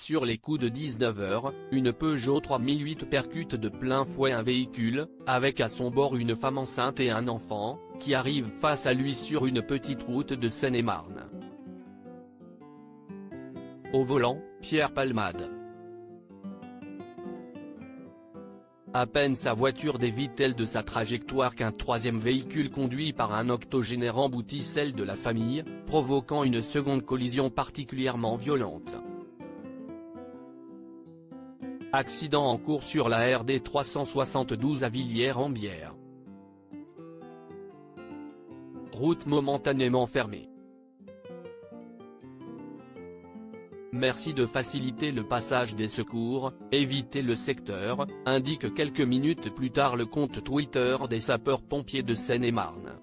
Sur les coups de 19 h, une Peugeot 3008 percute de plein fouet un véhicule, avec à son bord une femme enceinte et un enfant, qui arrive face à lui sur une petite route de Seine-et-Marne. Au volant, Pierre Palmade. À peine sa voiture dévie-t-elle de sa trajectoire qu'un troisième véhicule conduit par un octogénaire emboutit celle de la famille, provoquant une seconde collision particulièrement violente. Accident en cours sur la RD 372 à Villiers-en-Bière. Route momentanément fermée. Merci de faciliter le passage des secours, évitez le secteur, indique quelques minutes plus tard le compte Twitter des sapeurs-pompiers de Seine-et-Marne.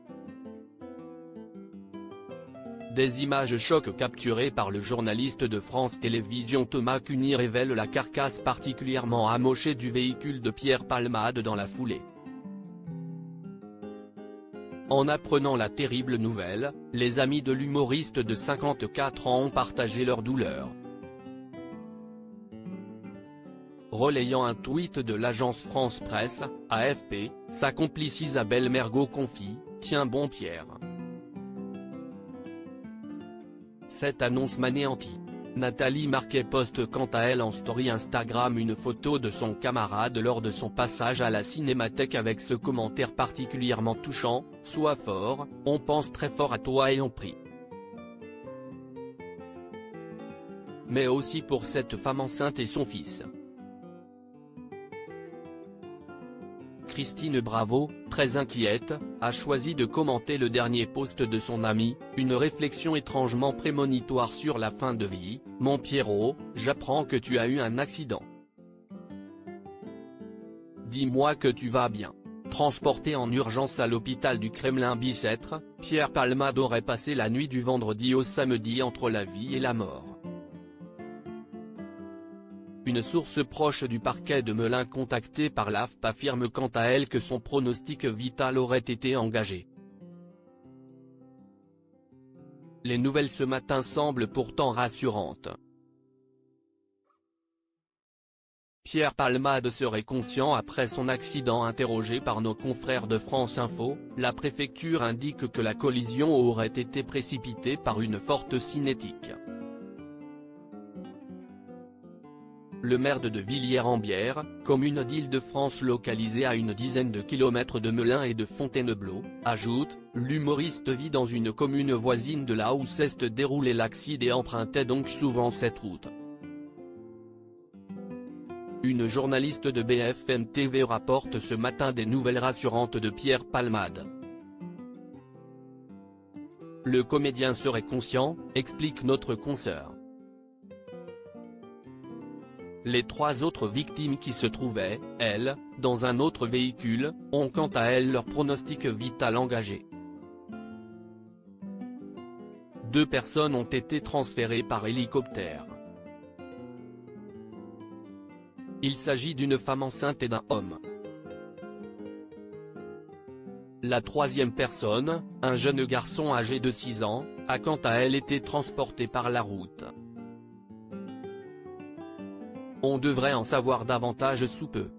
Des images chocs capturées par le journaliste de France Télévisions Thomas Cuny révèlent la carcasse particulièrement amochée du véhicule de Pierre Palmade dans la foulée. En apprenant la terrible nouvelle, les amis de l'humoriste de 54 ans ont partagé leur douleur. Relayant un tweet de l'agence France Presse, AFP, sa complice Isabelle Mergo confie « Tiens bon Pierre ». Cette annonce m'anéantit. Nathalie Marquet poste quant à elle en story Instagram une photo de son camarade lors de son passage à la Cinémathèque avec ce commentaire particulièrement touchant « Sois fort, on pense très fort à toi et on prie ». Mais aussi pour cette femme enceinte et son fils. Christine Bravo, très inquiète, a choisi de commenter le dernier post de son ami, une réflexion étrangement prémonitoire sur la fin de vie. « Mon Pierrot, j'apprends que tu as eu un accident. Dis-moi que tu vas bien. » Transporté en urgence à l'hôpital du Kremlin-Bicêtre, Pierre Palmade aurait passé la nuit du vendredi au samedi entre la vie et la mort. Une source proche du parquet de Melun contactée par l'AFP affirme quant à elle que son pronostic vital aurait été engagé. Les nouvelles ce matin semblent pourtant rassurantes. Pierre Palmade serait conscient après son accident. Interrogé par nos confrères de France Info, la préfecture indique que la collision aurait été précipitée par une forte cinétique. Le maire de Villiers-en-Bière, commune d'Île-de-France localisée à une dizaine de kilomètres de Melun et de Fontainebleau, ajoute « L'humoriste vit dans une commune voisine de là où s'est déroulé l'accident et empruntait donc souvent cette route ». Une journaliste de BFM TV rapporte ce matin des nouvelles rassurantes de Pierre Palmade. Le comédien serait conscient, explique notre consoeur. Les trois autres victimes qui se trouvaient, elles, dans un autre véhicule, ont quant à elles leur pronostic vital engagé. 2 personnes ont été transférées par hélicoptère. Il s'agit d'une femme enceinte et d'un homme. La troisième personne, un jeune garçon âgé de 6 ans, a quant à elle été transporté par la route. On devrait en savoir davantage sous peu.